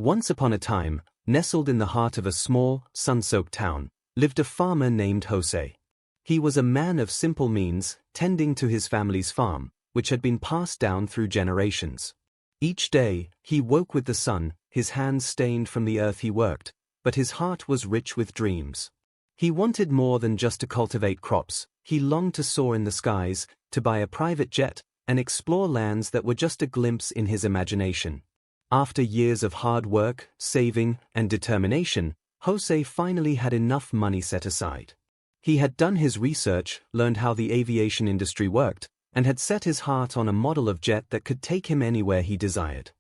Once upon a time, nestled in the heart of a small, sun-soaked town, lived a farmer named Jose. He was a man of simple means, tending to his family's farm, which had been passed down through generations. Each day, he woke with the sun, his hands stained from the earth he worked, but his heart was rich with dreams. He wanted more than just to cultivate crops. He longed to soar in the skies, to buy a private jet, and explore lands that were just a glimpse in his imagination. After years of hard work, saving, and determination, Jose finally had enough money set aside. He had done his research, learned how the aviation industry worked, and had set his heart on a model of jet that could take him anywhere he desired.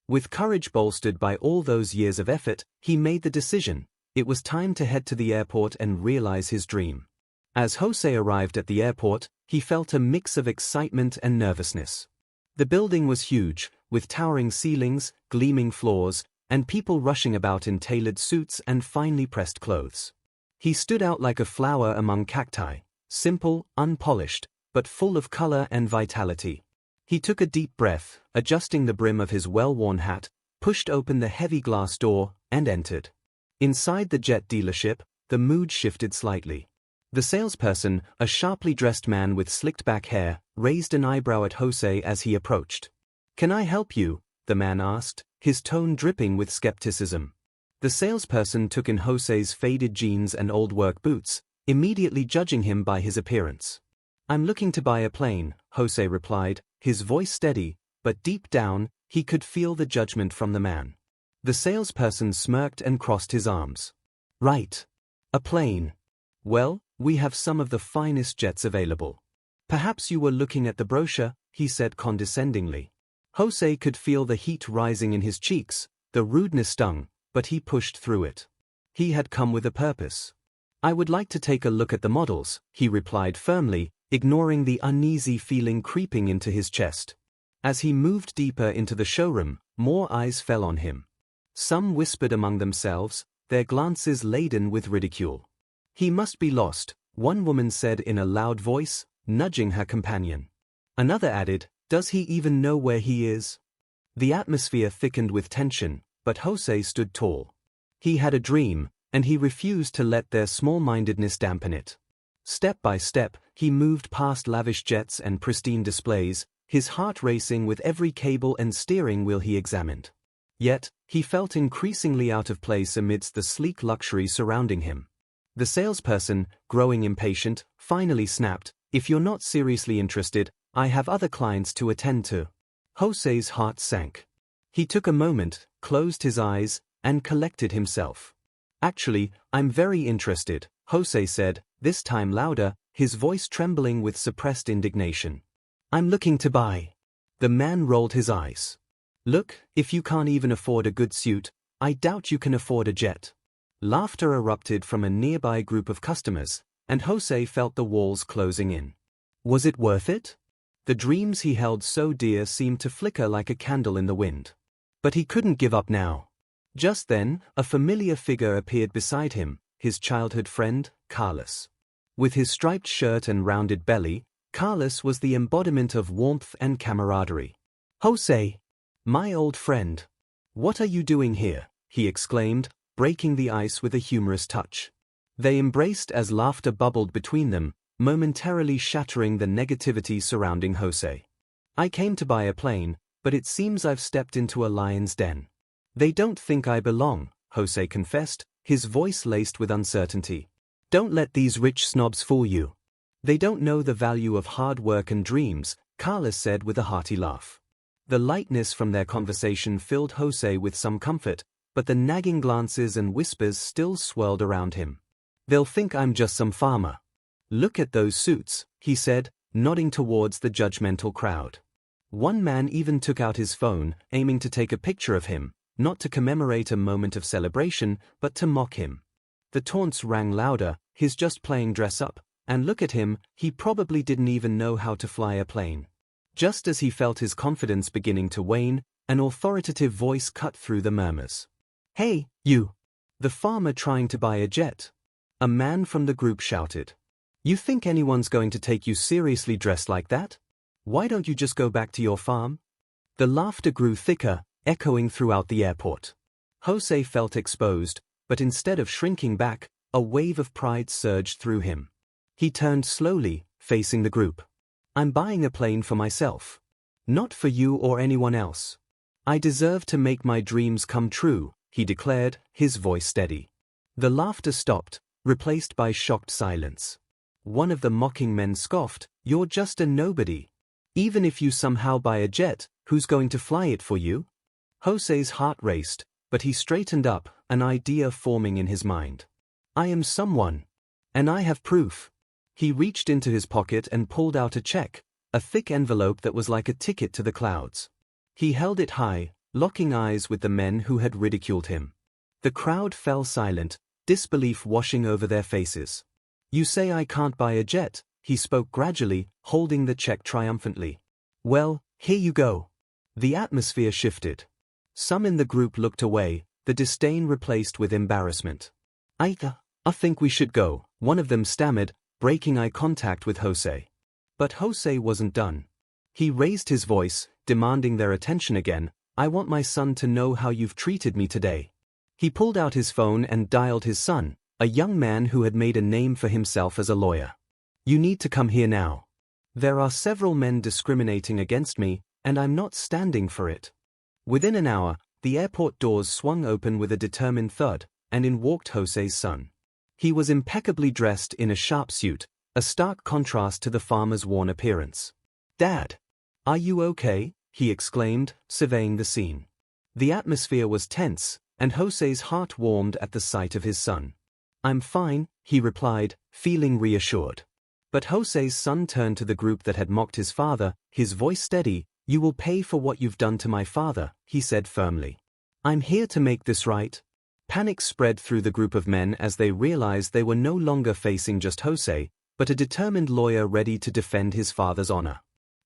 With courage bolstered by all those years of effort, he made the decision. It was time to head to the airport and realize his dream. As Jose arrived at the airport, he felt a mix of excitement and nervousness. The building was huge, with towering ceilings, gleaming floors, and people rushing about in tailored suits and finely pressed clothes. He stood out like a flower among cacti, simple, unpolished, but full of color and vitality. He took a deep breath, adjusting the brim of his well-worn hat, pushed open the heavy glass door, and entered. Inside the jet dealership, the mood shifted slightly. The salesperson, a sharply dressed man with slicked-back hair, raised an eyebrow at Jose as he approached. "Can I help you?" the man asked, his tone dripping with skepticism. The salesperson took in Jose's faded jeans and old work boots, immediately judging him by his appearance. "I'm looking to buy a plane," Jose replied, his voice steady, but deep down, he could feel the judgment from the man. The salesperson smirked and crossed his arms. "Right. A plane. Well, we have some of the finest jets available. Perhaps you were looking at the brochure," he said condescendingly. Jose could feel the heat rising in his cheeks, the rudeness stung, but he pushed through it. He had come with a purpose. "I would like to take a look at the models," he replied firmly, ignoring the uneasy feeling creeping into his chest. As he moved deeper into the showroom, more eyes fell on him. Some whispered among themselves, their glances laden with ridicule. "He must be lost," one woman said in a loud voice, nudging her companion. Another added, "Does he even know where he is?" The atmosphere thickened with tension, but Jose stood tall. He had a dream, and he refused to let their small-mindedness dampen it. Step by step, he moved past lavish jets and pristine displays, his heart racing with every cable and steering wheel he examined. Yet, he felt increasingly out of place amidst the sleek luxury surrounding him. The salesperson, growing impatient, finally snapped, "If you're not seriously interested, I have other clients to attend to." Jose's heart sank. He took a moment, closed his eyes, and collected himself. "Actually, I'm very interested," Jose said, this time louder, his voice trembling with suppressed indignation. "I'm looking to buy." The man rolled his eyes. "Look, if you can't even afford a good suit, I doubt you can afford a jet." Laughter erupted from a nearby group of customers, and Jose felt the walls closing in. Was it worth it? The dreams he held so dear seemed to flicker like a candle in the wind. But he couldn't give up now. Just then, a familiar figure appeared beside him, his childhood friend, Carlos. With his striped shirt and rounded belly, Carlos was the embodiment of warmth and camaraderie. "Jose! My old friend! What are you doing here?" he exclaimed, breaking the ice with a humorous touch. They embraced as laughter bubbled between them, momentarily shattering the negativity surrounding Jose. "I came to buy a plane, but it seems I've stepped into a lion's den." "They don't think I belong," Jose confessed, his voice laced with uncertainty. "Don't let these rich snobs fool you. They don't know the value of hard work and dreams," Carlos said with a hearty laugh. The lightness from their conversation filled Jose with some comfort, but the nagging glances and whispers still swirled around him. "They'll think I'm just some farmer." "Look at those suits," he said, nodding towards the judgmental crowd. One man even took out his phone, aiming to take a picture of him, not to commemorate a moment of celebration, but to mock him. The taunts rang louder, "He's just playing dress-up, and look at him, he probably didn't even know how to fly a plane." Just as he felt his confidence beginning to wane, an authoritative voice cut through the murmurs. "Hey, you! The farmer trying to buy a jet!" A man from the group shouted. "You think anyone's going to take you seriously dressed like that? Why don't you just go back to your farm?" The laughter grew thicker, echoing throughout the airport. Jose felt exposed, but instead of shrinking back, a wave of pride surged through him. He turned slowly, facing the group. "I'm buying a plane for myself. Not for you or anyone else. I deserve to make my dreams come true," he declared, his voice steady. The laughter stopped, replaced by shocked silence. One of the mocking men scoffed, "You're just a nobody. Even if you somehow buy a jet, who's going to fly it for you?" Jose's heart raced, but he straightened up, an idea forming in his mind. "I am someone. And I have proof." He reached into his pocket and pulled out a check, a thick envelope that was like a ticket to the clouds. He held it high, locking eyes with the men who had ridiculed him. The crowd fell silent, disbelief washing over their faces. "You say I can't buy a jet," he spoke gradually, holding the check triumphantly. "Well, here you go." The atmosphere shifted. Some in the group looked away, the disdain replaced with embarrassment. I think we should go," one of them stammered, breaking eye contact with Jose. But Jose wasn't done. He raised his voice, demanding their attention again. "I want my son to know how you've treated me today." He pulled out his phone and dialed his son, a young man who had made a name for himself as a lawyer. "You need to come here now. There are several men discriminating against me, and I'm not standing for it." Within an hour, the airport doors swung open with a determined thud, and in walked Jose's son. He was impeccably dressed in a sharp suit, a stark contrast to the farmer's worn appearance. "Dad, are you okay?" he exclaimed, surveying the scene. The atmosphere was tense, and Jose's heart warmed at the sight of his son. "I'm fine," he replied, feeling reassured. But Jose's son turned to the group that had mocked his father, his voice steady. "You will pay for what you've done to my father," he said firmly. "I'm here to make this right." Panic spread through the group of men as they realized they were no longer facing just Jose, but a determined lawyer ready to defend his father's honor.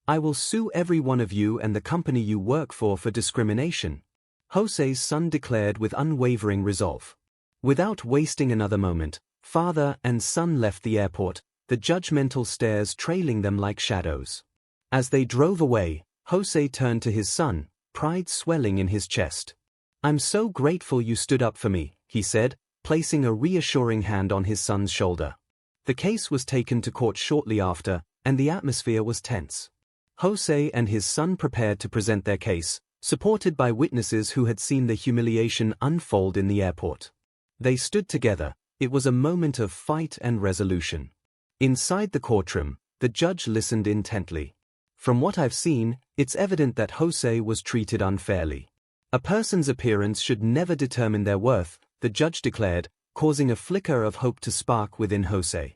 "I will sue every one of you and the company you work for discrimination," Jose's son declared with unwavering resolve. Without wasting another moment, father and son left the airport, the judgmental stares trailing them like shadows. As they drove away, Jose turned to his son, pride swelling in his chest. "I'm so grateful you stood up for me," he said, placing a reassuring hand on his son's shoulder. The case was taken to court shortly after, and the atmosphere was tense. Jose and his son prepared to present their case, supported by witnesses who had seen the humiliation unfold in the airport. They stood together. It was a moment of fight and resolution. Inside the courtroom, the judge listened intently. "From what I've seen, it's evident that Jose was treated unfairly. A person's appearance should never determine their worth," the judge declared, causing a flicker of hope to spark within Jose.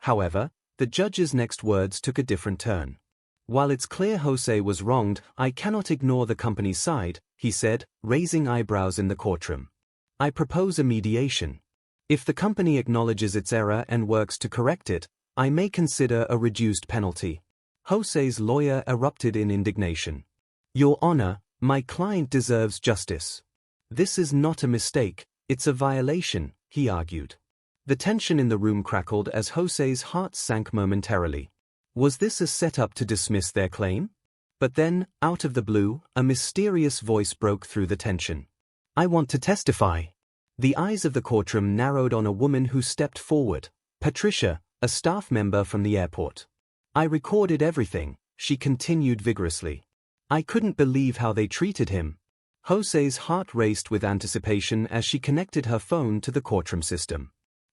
However, the judge's next words took a different turn. "While it's clear Jose was wronged, I cannot ignore the company's side," he said, raising eyebrows in the courtroom. "I propose a mediation. If the company acknowledges its error and works to correct it, I may consider a reduced penalty." Jose's lawyer erupted in indignation. "Your Honor, my client deserves justice. This is not a mistake, it's a violation," he argued. The tension in the room crackled as Jose's heart sank momentarily. Was this a setup to dismiss their claim? But then, out of the blue, a mysterious voice broke through the tension. "I want to testify." The eyes of the courtroom narrowed on a woman who stepped forward, Patricia, a staff member from the airport. "I recorded everything," she continued vigorously. "I couldn't believe how they treated him." Jose's heart raced with anticipation as she connected her phone to the courtroom system.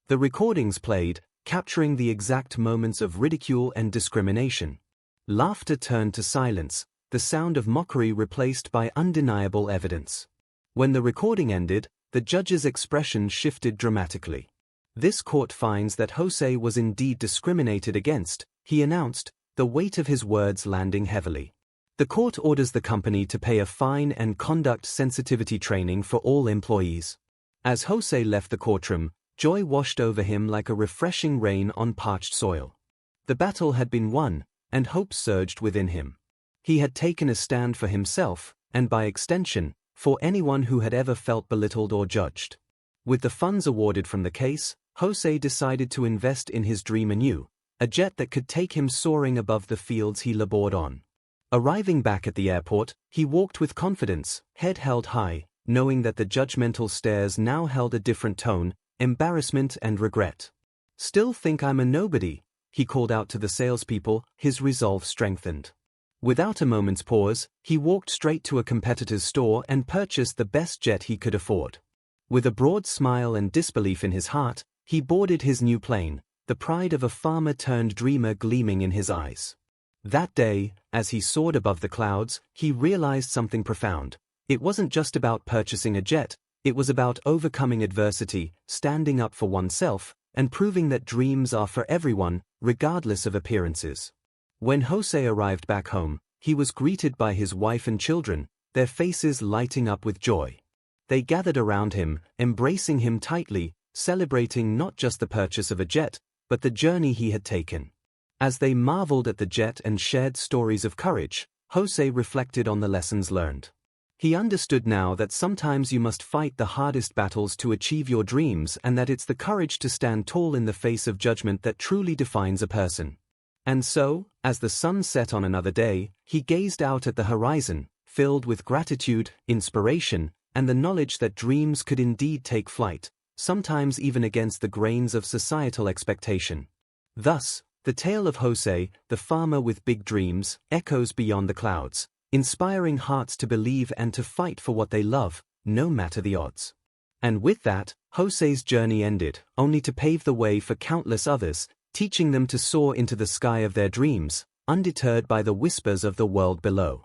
The recordings played, capturing the exact moments of ridicule and discrimination. Laughter turned to silence, the sound of mockery replaced by undeniable evidence. When the recording ended, the judge's expression shifted dramatically. "This court finds that Jose was indeed discriminated against," he announced, the weight of his words landing heavily. "The court orders the company to pay a fine and conduct sensitivity training for all employees." As Jose left the courtroom, joy washed over him like a refreshing rain on parched soil. The battle had been won, and hope surged within him. He had taken a stand for himself, and by extension, for anyone who had ever felt belittled or judged. With the funds awarded from the case, Jose decided to invest in his dream anew, a jet that could take him soaring above the fields he labored on. Arriving back at the airport, he walked with confidence, head held high, knowing that the judgmental stares now held a different tone, embarrassment and regret. "Still think I'm a nobody?" he called out to the salespeople, his resolve strengthened. Without a moment's pause, he walked straight to a competitor's store and purchased the best jet he could afford. With a broad smile and disbelief in his heart, he boarded his new plane, the pride of a farmer-turned-dreamer gleaming in his eyes. That day, as he soared above the clouds, he realized something profound. It wasn't just about purchasing a jet, it was about overcoming adversity, standing up for oneself, and proving that dreams are for everyone, regardless of appearances. When Jose arrived back home, he was greeted by his wife and children, their faces lighting up with joy. They gathered around him, embracing him tightly, celebrating not just the purchase of a jet, but the journey he had taken. As they marveled at the jet and shared stories of courage, Jose reflected on the lessons learned. He understood now that sometimes you must fight the hardest battles to achieve your dreams, and that it's the courage to stand tall in the face of judgment that truly defines a person. And so, as the sun set on another day, he gazed out at the horizon, filled with gratitude, inspiration, and the knowledge that dreams could indeed take flight, sometimes even against the grains of societal expectation. Thus, the tale of Jose, the farmer with big dreams, echoes beyond the clouds, inspiring hearts to believe and to fight for what they love, no matter the odds. And with that, Jose's journey ended, only to pave the way for countless others, teaching them to soar into the sky of their dreams, undeterred by the whispers of the world below.